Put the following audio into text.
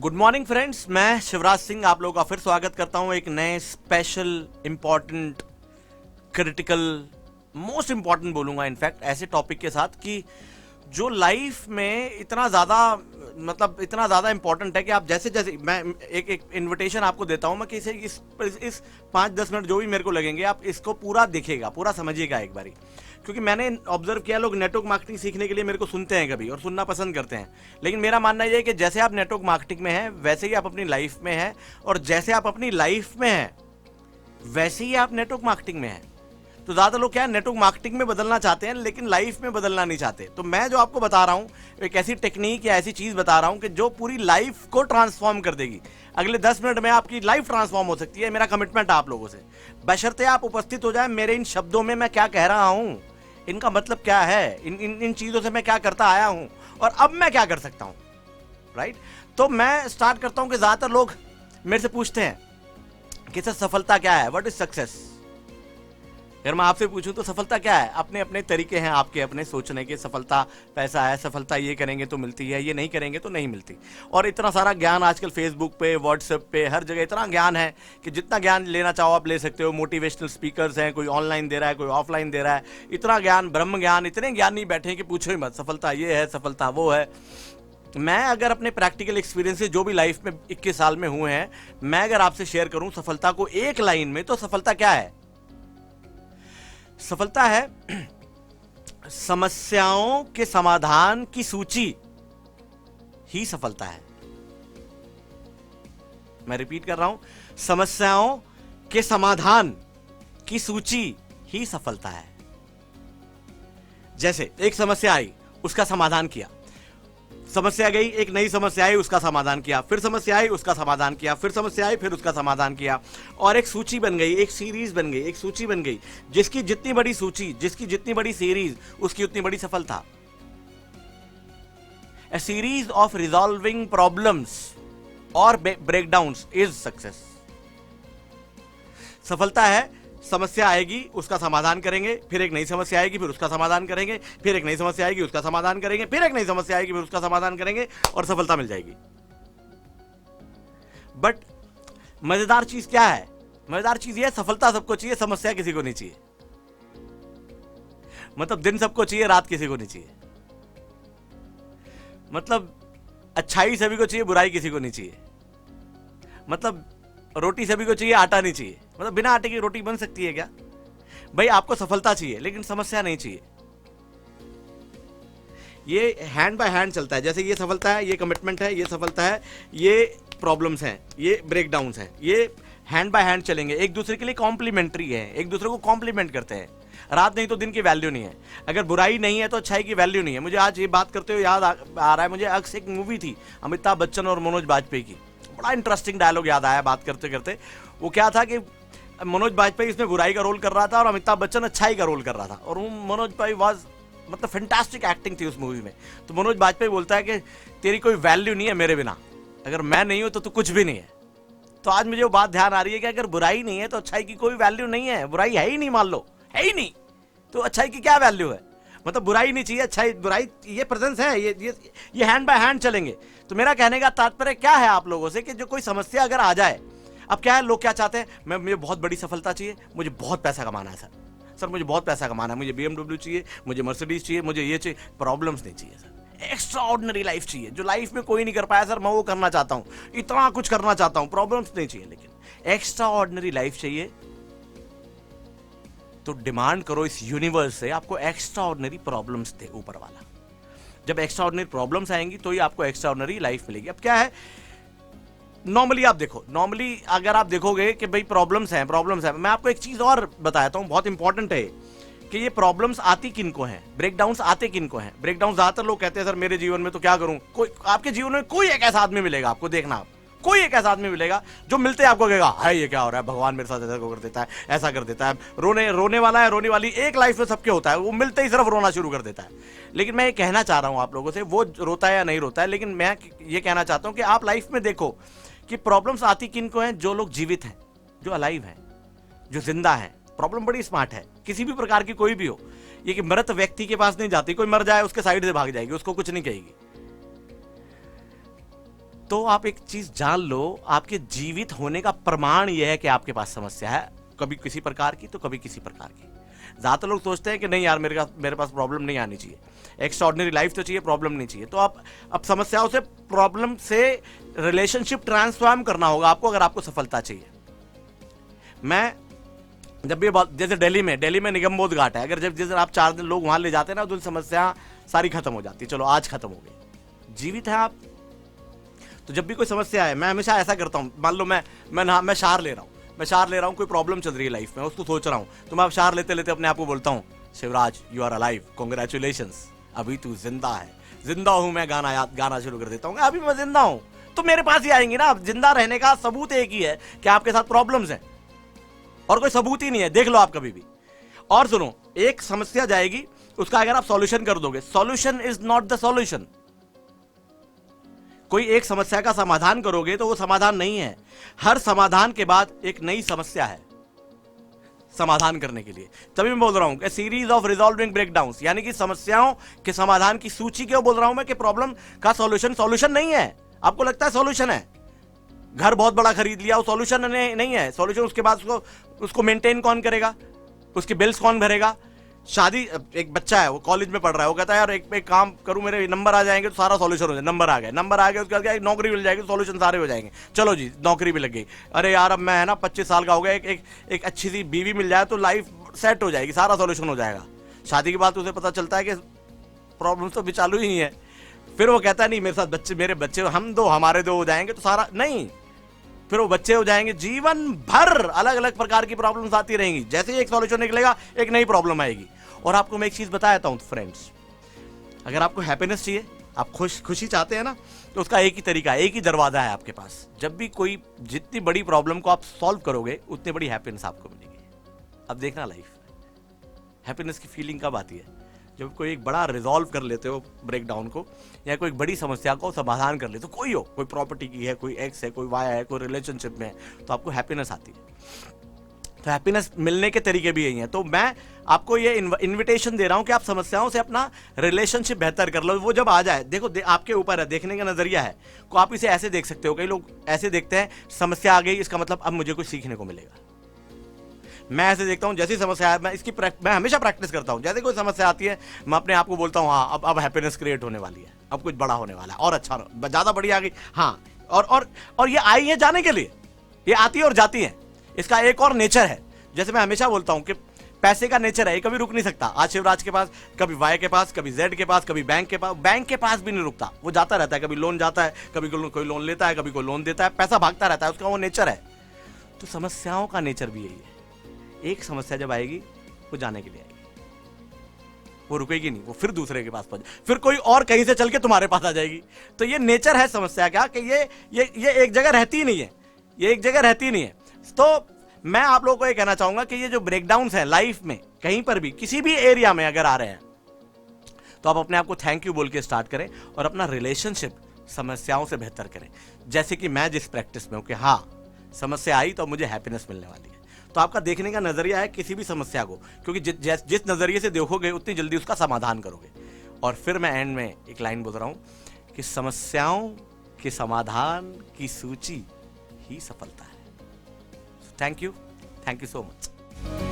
Good morning friends, मैं शिवराज सिंह आप लोगों का फिर स्वागत करता हूं एक नए special important critical most important बोलूंगा इनफैक्ट ऐसे टॉपिक के साथ कि जो लाइफ में इतना ज़्यादा इंपॉर्टेंट है कि आप जैसे जैसे मैं एक इनविटेशन आपको देता हूं मैं कि इस 5-10 मिनट जो भी मेरे को लगेंगे आप इसको पूरा देखिएगा, पूरा समझिएगा एक बारी, क्योंकि मैंने ऑब्जर्व किया लोग नेटवर्क मार्केटिंग सीखने के लिए मेरे को सुनते हैं कभी और सुनना पसंद करते हैं, लेकिन मेरा मानना यह है कि जैसे आप नेटवर्क मार्केटिंग में हैं वैसे ही आप अपनी लाइफ में हैं, और जैसे आप अपनी लाइफ में हैं वैसे ही आप नेटवर्क मार्केटिंग में हैं। तो ज़्यादा लोग क्या है, नेटवर्क मार्केटिंग में बदलना चाहते हैं लेकिन लाइफ में बदलना नहीं चाहते। तो मैं जो आपको बता रहा हूँ एक ऐसी टेक्निक या ऐसी चीज़ बता रहा हूँ कि जो पूरी लाइफ को ट्रांसफॉर्म कर देगी। अगले 10 मिनट में आपकी लाइफ ट्रांसफॉर्म हो सकती है, मेरा कमिटमेंट है आप लोगों से, बशर्ते आप उपस्थित हो जाए मेरे इन शब्दों में मैं क्या कह रहा हूँ, इनका मतलब क्या है, इन चीज़ों से मैं क्या करता आया हूँ और अब मैं क्या कर सकता हूँ। राइट, तो मैं स्टार्ट करता हूँ कि ज़्यादातर लोग मेरे से पूछते हैं कि सर सफलता क्या है, व्हाट इज सक्सेस। अगर मैं आपसे पूछूं तो सफलता क्या है, अपने अपने तरीके हैं आपके अपने सोचने के। सफलता पैसा है, सफलता ये करेंगे तो मिलती है, ये नहीं करेंगे तो नहीं मिलती। और इतना सारा ज्ञान आजकल फेसबुक पे, व्हाट्सएप पे, हर जगह इतना ज्ञान है कि जितना ज्ञान लेना चाहो आप ले सकते हो। मोटिवेशनल स्पीकर्स हैं, कोई ऑनलाइन दे रहा है, कोई ऑफलाइन दे रहा है। इतना ज्ञान, ब्रह्म ज्ञान, इतने ज्ञानी बैठे हैं कि पूछो ही मत। सफलता ये है, सफलता वो है। मैं अगर अपने प्रैक्टिकल एक्सपीरियंसेस जो भी लाइफ में 21 साल में हुए हैं, मैं अगर आपसे शेयर करूं सफलता को एक लाइन में, तो सफलता क्या है? सफलता है समस्याओं के समाधान की सूची ही सफलता है। मैं रिपीट कर रहा हूं, समस्याओं के समाधान की सूची ही सफलता है। जैसे एक समस्या आई, उसका समाधान किया, समस्या गई, एक नई समस्या आई, उसका समाधान किया, फिर समस्या आई, उसका समाधान किया, फिर समस्या आई, फिर उसका समाधान किया, और एक सूची बन गई, एक सीरीज बन गई, एक सूची बन गई। जिसकी जितनी बड़ी सूची, जिसकी जितनी बड़ी सीरीज, उसकी उतनी बड़ी सफलता। ए सीरीज ऑफ रिजॉल्विंग प्रॉब्लम्स और ब्रेकडाउन्स इज सक्सेस। सफलता है समस्या आएगी, उसका समाधान करेंगे, फिर एक नई समस्या आएगी, फिर उसका समाधान करेंगे, फिर एक नई समस्या आएगी, उसका समाधान करेंगे, फिर एक नई समस्या आएगी, फिर उसका समाधान करेंगे, और सफलता मिल जाएगी। बट मजेदार चीज क्या है? मजेदार चीज यह, सफलता सबको चाहिए, समस्या किसी को नहीं चाहिए। मतलब दिन सबको चाहिए, रात किसी को नहीं चाहिए। मतलब अच्छाई सभी को चाहिए, बुराई किसी को नहीं चाहिए। मतलब रोटी सभी को चाहिए, आटा नहीं चाहिए। मतलब बिना आटे की रोटी बन सकती है क्या? भाई आपको सफलता चाहिए लेकिन समस्या नहीं चाहिए। ये हैंड बाय हैंड चलता है। जैसे ये सफलता है, ये कमिटमेंट है, ये सफलता है, ये प्रॉब्लम्स हैं, ये ब्रेकडाउन्स हैं, ये हैंड बाय हैंड चलेंगे, एक दूसरे के लिए कॉम्प्लीमेंट्री है, एक दूसरे को कॉम्प्लीमेंट करते हैं। रात नहीं तो दिन की वैल्यू नहीं है, अगर बुराई नहीं है तो अच्छाई की वैल्यू नहीं है। मुझे आज ये बात करते हुए याद आ रहा है, मुझे अक्सर एक मूवी थी अमिताभ बच्चन और मनोज बाजपेयी की, बड़ा इंटरेस्टिंग डायलॉग याद आया बात करते करते। वो क्या था कि मनोज बाजपेयी इसमें बुराई का रोल कर रहा था और अमिताभ बच्चन अच्छाई का रोल कर रहा था, और वो मनोज भाई वाज मतलब फैंटास्टिक एक्टिंग थी उस मूवी में। तो मनोज बाजपेयी बोलता है कि तेरी कोई वैल्यू नहीं है मेरे बिना, अगर मैं नहीं हूं तो तू कुछ भी नहीं है। तो आज मुझे वो बात ध्यान आ रही है कि अगर बुराई नहीं है तो अच्छाई की कोई वैल्यू नहीं है। बुराई है ही नहीं, मान लो है ही नहीं, तो अच्छाई की क्या वैल्यू है? मतलब बुराई नहीं चाहिए, अच्छाई बुराई ये प्रेजेंस है, ये हैंड बाय हैंड चलेंगे। तो मेरा कहने का तात्पर्य क्या है आप लोगों से कि जो कोई समस्या अगर आ जाए, अब क्या है, लोग क्या चाहते हैं, मुझे बहुत बड़ी सफलता चाहिए, मुझे बहुत पैसा कमाना है सर मुझे बहुत पैसा कमाना है, मुझे BMW चाहिए, मुझे मर्सिडीज चाहिए, मुझे ये चाहिए। प्रॉब्लम्स नहीं चाहिए सर, एक्स्ट्रा ऑर्डिनरी लाइफ चाहिए जो लाइफ में कोई नहीं कर पाया सर, मैं वो करना चाहता हूँ, इतना कुछ करना चाहता हूँ। प्रॉब्लम्स नहीं चाहिए लेकिन एक्स्ट्रा ऑर्डिनरी लाइफ चाहिए। तो डिमांड करो इस यूनिवर्स से, आपको एक्स्ट्रा ऑर्डिनरी प्रॉब्लम्स दे ऊपर वाला। जब एक्स्ट्रा ऑर्डिनरी प्रॉब्लम्स आएंगी तो ही आपको एक्स्ट्रा ऑर्डिनरी लाइफ मिलेगी। अब क्या है, नॉर्मली आप देखो, नॉर्मली अगर आप देखोगे कि भाई प्रॉब्लम्स हैं, मैं आपको एक चीज और बताता हूं, बहुत इंपॉर्टेंट है कि ये प्रॉब्लम्स आती किनको हैं, ब्रेकडाउन्स आते किनको हैं। ब्रेकडाउन ज्यादातर लोग कहते हैं सर मेरे जीवन में तो क्या करूं। कोई आपके जीवन में कोई एक ऐसा आदमी मिलेगा, आपको देखना, कोई एक ऐसा आदमी मिलेगा जो मिलते ही आपको कहेगा हाय ये क्या हो रहा है, भगवान मेरे साथ ऐसा कर देता है, ऐसा कर देता है। रोने वाला है, रोने वाली एक लाइफ में सबके होता है, वो मिलते ही सिर्फ रोना शुरू कर देता है। लेकिन मैं ये कहना चाह रहा हूं आप लोगों से, वो रोता है या नहीं रोता है, लेकिन मैं ये कहना चाहता हूं कि आप लाइफ में देखो कि प्रॉब्लम्स आती किनको हैं, जो लोग जीवित हैं, जो अलाइव हैं, जो जिंदा हैं। प्रॉब्लम बड़ी स्मार्ट है, किसी भी प्रकार की कोई भी हो, ये कि मृत व्यक्ति के पास नहीं जाती। कोई मर जाए उसके साइड से भाग जाएगी, उसको कुछ नहीं कहेगी। तो आप एक चीज जान लो, आपके जीवित होने का प्रमाण यह है कि आपके पास समस्या है, कभी किसी प्रकार की तो कभी किसी प्रकार की। ज्यादातर लोग सोचते हैं कि नहीं यार, मेरे पास प्रॉब्लम नहीं आनी चाहिए, एक्स्ट्राऑर्डिनरी लाइफ तो चाहिए, प्रॉब्लम नहीं चाहिए। तो आप अब समस्याओं से, प्रॉब्लम से रिलेशनशिप ट्रांसफॉर्म करना होगा आपको, अगर आपको सफलता चाहिए। मैं जब भी जैसे दिल्ली में निगमबोध घाट है, अगर जब जिस दिन आप 4 दिन लोग वहां ले जाते हैं ना, तो समस्या सारी खत्म हो जाती है। चलो आज खत्म हो गई, जीवित है आप। तो जब भी कोई समस्या है, मैं हमेशा ऐसा करता हूं, मान लो मैं शार ले रहा हूं, कोई प्रॉब्लम चल रही है लाइफ में, उसको सोच रहा हूं, तो मैं अब शार लेते लेते अपने आप को बोलता हूं, Shivraj you are alive, congratulations, अभी तू जिंदा है। जिंदा हूं मैं, गाना शुरू कर देता हूं, अभी मैं जिंदा हूं, तो मेरे पास ही आएंगी ना। जिंदा रहने का सबूत एक ही है कि आपके साथ प्रॉब्लम्स हैं, और कोई सबूत ही नहीं है, देख लो आप कभी भी। और सुनो, एक समस्या जाएगी, उसका अगर आप सॉल्यूशन कर दोगे, solution is not the solution. कोई एक समस्या का समाधान करोगे तो वो समाधान नहीं है। हर समाधान के बाद एक नई समस्या है समाधान करने के लिए। तभी मैं बोल रहा हूं कि सीरीज ऑफ रिजॉल्विंग ब्रेकडाउन्स, यानी कि समस्याओं के समाधान की सूची। क्यों बोल रहा हूं मैं कि प्रॉब्लम का सॉल्यूशन नहीं है। आपको लगता है सॉल्यूशन है, घर बहुत बड़ा खरीद लिया, वो सॉल्यूशन नहीं है। सॉल्यूशन उसके बाद उसको मेंटेन कौन करेगा, उसके बिल्स कौन भरेगा। शादी, एक बच्चा है, वो कॉलेज में पढ़ रहा है, वो कहता है यार एक काम करूं, मेरे नंबर आ जाएंगे तो सारा सॉल्यूशन हो जाए। नंबर आ गए, उसके बाद नौकरी मिल जाएगी तो सॉल्यूशन सारे हो जाएंगे। चलो जी, नौकरी भी लग गई। अरे यार, अब मैं है ना 25 साल का हो गया, एक अच्छी सी बीवी मिल जाए तो लाइफ सेट हो जाएगी, सारा सॉल्यूशन हो जाएगा। शादी के बाद उसे पता चलता है कि प्रॉब्लम तो भी चालू ही है। फिर वो कहता है नहीं, मेरे साथ मेरे बच्चे, हमारे दो हो जाएंगे तो सारा नहीं, फिर वो बच्चे हो जाएंगे। जीवन भर अलग अलग प्रकार की प्रॉब्लम्स आती रहेंगी। जैसे ही एक सॉल्यूशन निकलेगा, एक नई प्रॉब्लम आएगी। और आपको मैं एक चीज बताता हूं फ्रेंड्स, अगर आपको हैप्पीनेस चाहिए, आप खुशी चाहते हैं ना, तो उसका एक ही तरीका है, एक ही दरवाजा है आपके पास। जब भी कोई, जितनी बड़ी प्रॉब्लम को आप सॉल्व करोगे, उतनी बड़ी हैप्पीनेस आपको मिलेगी। अब देखना, लाइफ हैप्पीनेस की फीलिंग कब आती है, जब कोई एक बड़ा रिजॉल्व कर लेते हो ब्रेकडाउन को, या कोई बड़ी समस्या को समाधान कर लेते हो। कोई हो, कोई प्रॉपर्टी की है, कोई एक्स है, कोई वाई है, कोई रिलेशनशिप में है, तो आपको हैप्पीनेस आती है। तो हैप्पीनेस मिलने के तरीके भी यही हैं। तो मैं आपको ये इनविटेशन दे रहा हूं कि आप समस्याओं से अपना रिलेशनशिप बेहतर कर लो। वो जब आ जाए, देखो आपके ऊपर है, देखने का नजरिया है। को आप इसे ऐसे देख सकते हो, कई लोग ऐसे देखते हैं, समस्या आ गई, इसका मतलब अब मुझे कुछ सीखने को मिलेगा। मैं ऐसे देखता हूं, जैसी समस्या है, मैं हमेशा प्रैक्टिस करता हूं। जैसे कोई समस्या आती है, मैं अपने आप को बोलता हूं, हाँ अब हैप्पीनेस क्रिएट होने वाली है, अब कुछ बड़ा होने वाला है, और अच्छा, ज्यादा बड़ी आ गई। हाँ, और ये आई है जाने के लिए, ये आती है और जाती है। इसका एक और नेचर है, जैसे मैं हमेशा बोलता हूं कि पैसे का नेचर है, ये कभी रुक नहीं सकता। आज शिवराज के पास, कभी वाई के पास, कभी जेड के पास, कभी बैंक के पास। बैंक के पास भी नहीं रुकता, वो जाता रहता है। कभी लोन जाता है, कभी कोई लोन लेता है, कभी कोई लोन देता है, पैसा भागता रहता है, उसका वो नेचर है। तो समस्याओं का नेचर भी यही है। एक समस्या जब आएगी, वो जाने के लिए आएगी, वो रुकेगी नहीं, वो फिर दूसरे के पास पहुंच, फिर कोई और कहीं से चल के तुम्हारे पास आ जाएगी। तो ये नेचर है समस्या का, कि ये एक जगह रहती नहीं है, ये एक जगह रहती नहीं है। तो मैं आप लोगों को ये कहना चाहूंगा कि ये जो ब्रेकडाउन्स हैं लाइफ में, कहीं पर भी, किसी भी एरिया में अगर आ रहे हैं, तो आप अपने आप को थैंक यू बोल के स्टार्ट करें, और अपना रिलेशनशिप समस्याओं से बेहतर करें। जैसे कि मैं जिस प्रैक्टिस में हूं कि हाँ, समस्या आई तो मुझे हैप्पीनेस मिलने वाली है। तो आपका देखने का नजरिया है किसी भी समस्या को, क्योंकि जिस नजरिए से देखोगे, उतनी जल्दी उसका समाधान करोगे। और फिर मैं एंड में एक लाइन बोल रहा हूं कि समस्याओं के समाधान की सूची ही सफलता है। Thank you so much.